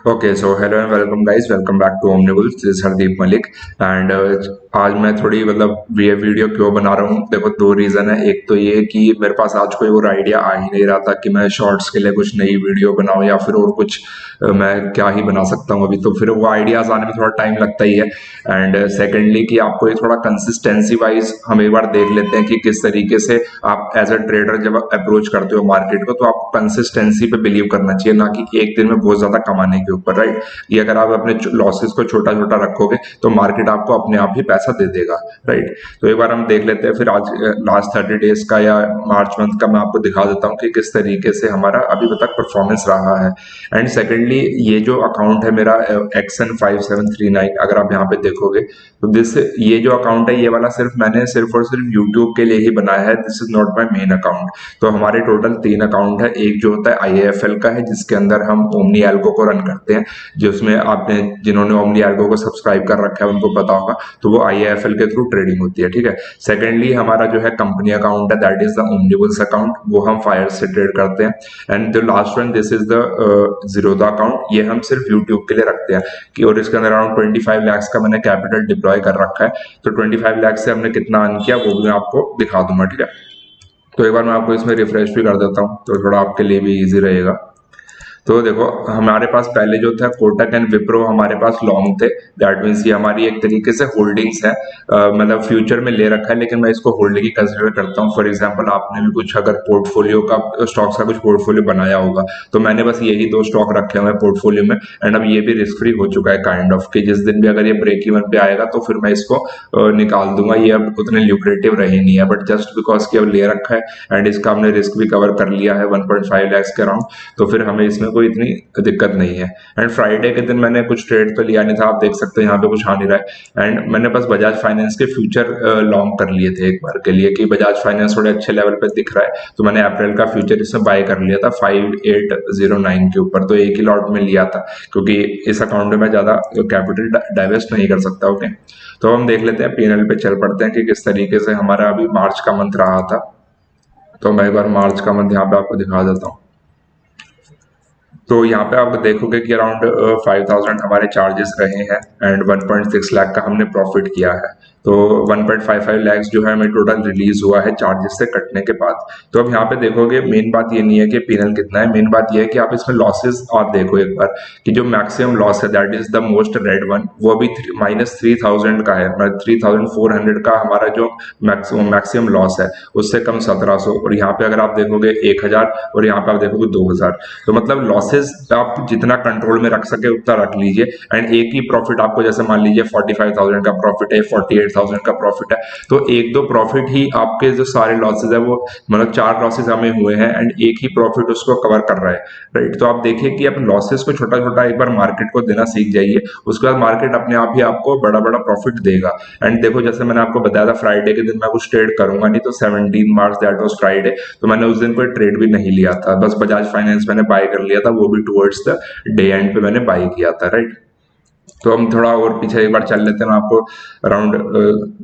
Okay so hello and welcome guys, welcome back to Omnibulls. This is Hardeep Malik and आज मैं थोड़ी मतलब ये वीडियो क्यों बना रहा हूँ। देखो, दो रीज़न है। एक तो ये कि मेरे पास आज कोई और आइडिया आ ही नहीं रहा था कि मैं शॉर्ट्स के लिए कुछ नई वीडियो बनाऊँ या फिर और कुछ मैं क्या ही बना सकता हूँ अभी। तो फिर वो आइडियाज आने में थोड़ा टाइम लगता ही है। एंड सेकेंडली कि आपको ये थोड़ा कंसिस्टेंसी वाइज हम एक बार देख लेते हैं कि किस तरीके से आप एज अ ट्रेडर जब अप्रोच करते हो मार्केट को, तो आपको कंसिस्टेंसी पे बिलीव करना चाहिए, ना कि एक दिन में बहुत ज्यादा कमाने के ऊपर, राइट। ये अगर आप अपने लॉसेस को छोटा छोटा रखोगे तो मार्केट आपको अपने आप ही पैसा दे देगा, राइट। तो एक बार हम देख लेते हैं फिर आज लास्ट 30 डेज का या मार्च मंथ का मैं आपको दिखा देता हूँ कि किस तरीके से हमारा अभी तक परफॉर्मेंस रहा है। एंड सेकेंडली, ये जो अकाउंट है मेरा XN5739, अगर आप यहाँ पे देखोगे तो ये जो अकाउंट है, ये वाला मैंने सिर्फ और सिर्फ यूट्यूब के लिए ही बनाया है। This is not my main account. तो हमारे टोटल 3 अकाउंट है। एक जो होता है IAFL का है, जिसके अंदर हम ओमनी एल्गो को रन करते हैं, जिसमें आपने जिन्होंने ओमनी एल्गो को सब्सक्राइब कर रखा है उनको पता होगा। तो वो IAFL के थ्रू ट्रेडिंग होती है, ठीक है। सेकेंडली, हमारा जो है कंपनी अकाउंट है, दैट इज द ओमनिबल्स अकाउंट, वो हम फायर से ट्रेड करते हैं। And the last one, this is the Zerodha account, ये हम सिर्फ यूट्यूब के लिए रखते हैं कि, और इसके अंदर अराउंड 25 लाख का मैंने कैपिटल डिप्लॉय कर रखा है। तो 25 लाख से हमने कितना अर्न किया वो भी मैं आपको दिखा दूंगा, ठीक है। तो एक बार मैं आपको इसमें रिफ्रेश भी कर देता हूँ तो थोड़ा आपके लिए भी इजी रहेगा। तो देखो, हमारे पास पहले जो था कोटक एंड विप्रो हमारे पास लॉन्ग थे। दैट मीन्स ये हमारी एक तरीके से होल्डिंग्स है, मतलब फ्यूचर में ले रखा है, लेकिन मैं इसको होल्डिंग ही कंसिडर करता हूँ। फॉर एग्जांपल, आपने भी कुछ अगर पोर्टफोलियो का स्टॉक्स का कुछ पोर्टफोलियो बनाया होगा, तो मैंने बस यही 2 स्टॉक रखे हुए हैं पोर्टफोलियो में। एंड अब ये भी रिस्क फ्री हो चुका है काइंड ऑफ, कि जिस दिन भी अगर ये ब्रेक इवन पे आएगा तो फिर मैं इसको निकाल दूंगा। ये अब उतने ल्यूक्रेटिव रहे नहीं है, बट जस्ट बिकॉज कि अब ले रखा है एंड इसका हमने रिस्क भी कवर कर लिया है 1.5 लाख के अराउंड, तो फिर हमें इसमें कोई इतनी दिक्कत नहीं है। एंड फ्राइडे के दिन मैंने कुछ ट्रेड तो लिया नहीं था, आप देख सकते हैं यहाँ पे कुछ आ नहीं रहा है। एंड मैंने बस बजाज फाइनेंस के फ्यूचर लॉन्ग कर लिए थे एक बार के लिए, कि बजाज फाइनेंस थोड़े अच्छे लेवल पे दिख रहा है, तो मैंने अप्रैल का फ्यूचर इसमें बाय कर लिया था 5809 के ऊपर। तो एक ही लॉट में लिया था, क्योंकि इस अकाउंट में मैं ज्यादा कैपिटल डाइवेस्ट नहीं कर सकता। ओके, तो हम देख लेते हैं, PNL पे चल पड़ते हैं कि किस तरीके से हमारा अभी मार्च का मंथ रहा था। तो मैं एक बार मार्च का मंथ यहाँ पे आपको दिखा देता हूँ। तो यहाँ पे आप देखोगे कि अराउंड 5000 हमारे चार्जेस रहे हैं एंड 1.6 लाख का हमने प्रॉफिट किया है। तो 1.55 लाख जो है हमें टोटल रिलीज हुआ है चार्जेस से कटने के बाद। तो अब यहाँ पे देखोगे, मेन बात ये नहीं है कि PNL कितना है, मेन बात ये है कि आप इसमें लॉसेस आप देखो एक बार, कि जो मैक्सिमम लॉस है that is the most red one, वो अभी -3000 का है। मतलब 3400 का हमारा जो मैक्सिमम लॉस है, उससे कम 1700। और यहाँ पे अगर आप देखोगे 1000, और यहाँ पे आप देखोगे 2000। तो मतलब लॉसेस आप जितना कंट्रोल में रख सके उतना रख लीजिए। एंड एक ही प्रॉफिट आपको, जैसे मान लीजिए 45,000 का प्रॉफिट है, 48,000 का प्रॉफिट है, तो एक दो प्रॉफिट ही आपके जो सारे लॉसेस है वो, मतलब 4 लॉसेस हमें हुए हैं एंड एक ही प्रॉफिट उसको कवर कर रहा है, राइट। तो आप देखिए कि आप लॉसेस को छोटा छोटा एक बार मार्केट को देना सीख जाइए, उसके बाद मार्केट अपने आप ही आपको बड़ा बड़ा प्रॉफिट देगा। एंड देखो, जैसे मैंने आपको बताया था फ्राइडे के दिन मैं कुछ ट्रेड करूंगा नहीं, तो 17 मार्च दैट वाज फ्राइडे, तो मैंने उस दिन कोई ट्रेड भी नहीं लिया था, बस बजाज फाइनेंस मैंने बाय कर लिया था, वो भी टुवर्ड्स द डे एंड पे मैंने बाय किया था, राइट। तो हम थोड़ा और पीछे एक बार चल लेते हैं, मैं आपको अराउंड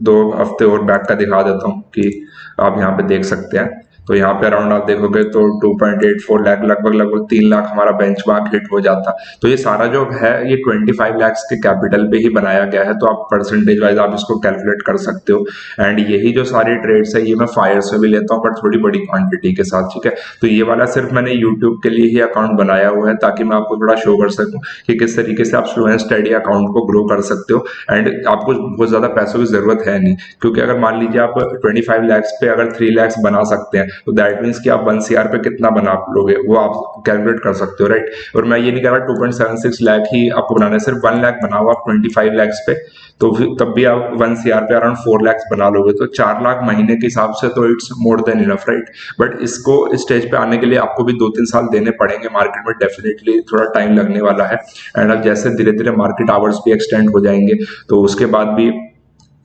2 हफ्ते और बैक का दिखा देता हूँ कि आप यहाँ पे देख सकते हैं। तो यहाँ पे अराउंड आप देखोगे तो 2.84 लाख, लगभग 3 लाख हमारा बेंचमार्क हिट हो जाता। तो ये सारा जो है ये 25 लाख के कैपिटल पे ही बनाया गया है, तो आप परसेंटेज वाइज आप इसको कैलकुलेट कर सकते हो। एंड यही जो सारी ट्रेड्स है ये मैं फायर से भी लेता हूँ, बट थोड़ी बड़ी क्वांटिटी के साथ, ठीक है। तो ये वाला सिर्फ मैंने यूट्यूब के लिए ही अकाउंट बनाया हुआ है, ताकि मैं आपको थोड़ा शो कर सकूं कि किस तरीके से आप स्लो एंड स्टडी अकाउंट को ग्रो कर सकते हो। एंड आपको बहुत ज्यादा पैसों की जरूरत है नहीं, क्योंकि अगर मान लीजिए आप 25 लाख पे अगर 3 लाख बना सकते हैं, तो दैट मीन्स कि आप 1 CR पे कितना बना लोगे वो आप कैलकुलेट कर सकते हो, राइट। और मैं ये नहीं कह रहा 2.76 लाख ही आपको बनाना है, सिर्फ 1 लाख बनाओ आप 25 लाख पे, तो फिर तब भी आप 1 CR पे अराउंड 4 लाख बना लोगे, तो 4 लाख महीने के हिसाब से तो it's more than enough, right. But इसको स्टेज पे आने के लिए आपको भी 2-3 साल देने पड़ेंगे, मार्केट में डेफिनेटली थोड़ा टाइम लगने वाला है। एंड अब जैसे धीरे धीरे मार्केट आवर्स भी एक्सटेंड हो जाएंगे, तो उसके बाद भी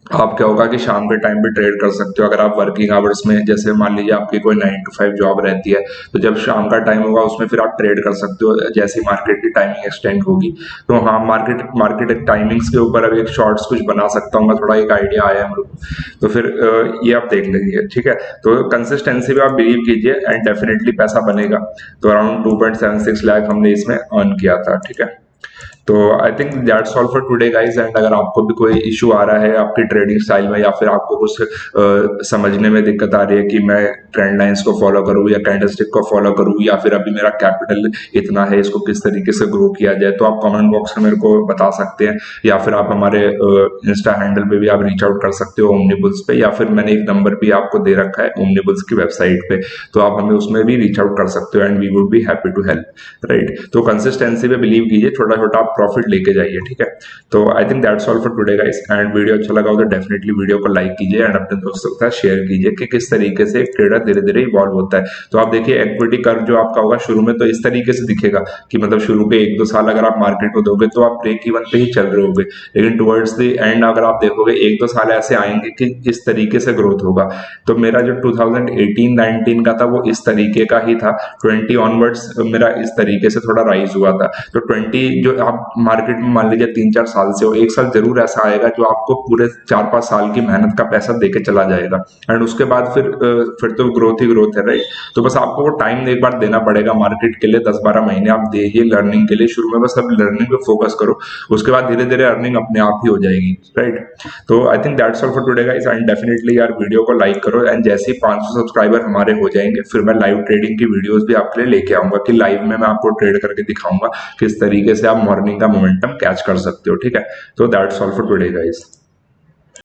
आप क्या होगा कि शाम के टाइम भी ट्रेड कर सकते हो। अगर आप वर्किंग आवर्स में, जैसे मान लीजिए आपकी कोई 9 to 5 जॉब रहती है, तो जब शाम का टाइम होगा उसमें फिर आप ट्रेड कर सकते हो, जैसी मार्केट की टाइमिंग एक्सटेंड होगी। तो हाँ, मार्केट टाइमिंग्स के ऊपर अभी एक शॉर्ट्स कुछ बना सकता हूँ मैं, थोड़ा एक आइडिया आया है मेरे को, तो फिर ये आप देख लीजिए, ठीक है। तो कंसिस्टेंसी पे आप बिलीव कीजिए एंड डेफिनेटली पैसा बनेगा। तो अराउंड 2.76 लाख हमने इसमें अर्न किया था, ठीक है। तो I think that's all for today guys. And अगर आपको भी कोई इशू आ रहा है आपकी ट्रेडिंग स्टाइल में, या फिर आपको कुछ समझने में दिक्कत आ रही है कि मैं ट्रेंड लाइंस को फॉलो करूं या कैंडलस्टिक को फॉलो करूं, या फिर अभी मेरा कैपिटल इतना है इसको किस तरीके से ग्रो किया जाए, तो आप कमेंट बॉक्स में मेरे को बता सकते हैं, या फिर आप हमारे इंस्टा हैंडल पे भी आप रीच आउट कर सकते हो ओमनीबुल्स पे, या फिर मैंने एक नंबर भी आपको दे रखा है ओमनीबुल्स की वेबसाइट पे, तो आप हमें उसमें भी रीच आउट कर सकते हो and we would be happy to help, right. तो कंसिस्टेंसी पे बिलीव कीजिए, छोटा छोटा आप प्रॉफिट लेके जाइए, ठीक है। तो I think that's all for today guys. And video अच्छा लगा हो तो डेफिनेटली वीडियो को लाइक कीजिए एंड अपने दोस्तों के साथ शेयर कीजिए कि किस तरीके से एक ट्रेडर धीरे धीरे इवॉल्व होता है। तो आप देखिए इक्विटी कर्व जो आपका होगा शुरू में तो इस तरीके से दिखेगा कि मतलब शुरू के 1-2 साल अगर आप मार्केट को दोगे तो आप ब्रेक इवन पे ही चल रहे होगे, लेकिन टुवर्ड्स द एंड अगर आप देखोगे 1-2 साल ऐसे आएंगे कि इस तरीके से ग्रोथ होगा। तो मेरा जो 2018-19 का था वो इस तरीके का ही था, 20 ऑनवर्ड्स मेरा इस तरीके से थोड़ा राइज हुआ था। तो 20 जो आप मार्केट में मान लीजिए 3-4 साल से हो, एक साल जरूर ऐसा आएगा जो आपको पूरे 4-5 साल की मेहनत का पैसा देके चला जाएगा, एंड उसके बाद फिर तो ग्रोथ ही ग्रोथ है, राइट। तो बस आपको वो टाइम एक बार देना पड़ेगा मार्केट के लिए, 10-12 महीने आप देखिए लर्निंग के लिए, शुरू में बस आप लर्निंग पे फोकस करो, उसके बाद धीरे धीरे अर्निंग अपने आप ही हो जाएगी, राइट। तो I think that's all for today guys. And definitely यार वीडियो को लाइक करो, एंड जैसे ही 500 सब्सक्राइबर हमारे हो जाएंगे फिर मैं लाइव ट्रेडिंग की वीडियोस भी आपके लिए लेके आऊंगा, कि लाइव में मैं आपको ट्रेड करके दिखाऊंगा किस तरीके से आप मॉर्निंग का मोमेंटम कैच कर सकते हो, ठीक है। तो that's all for today guys.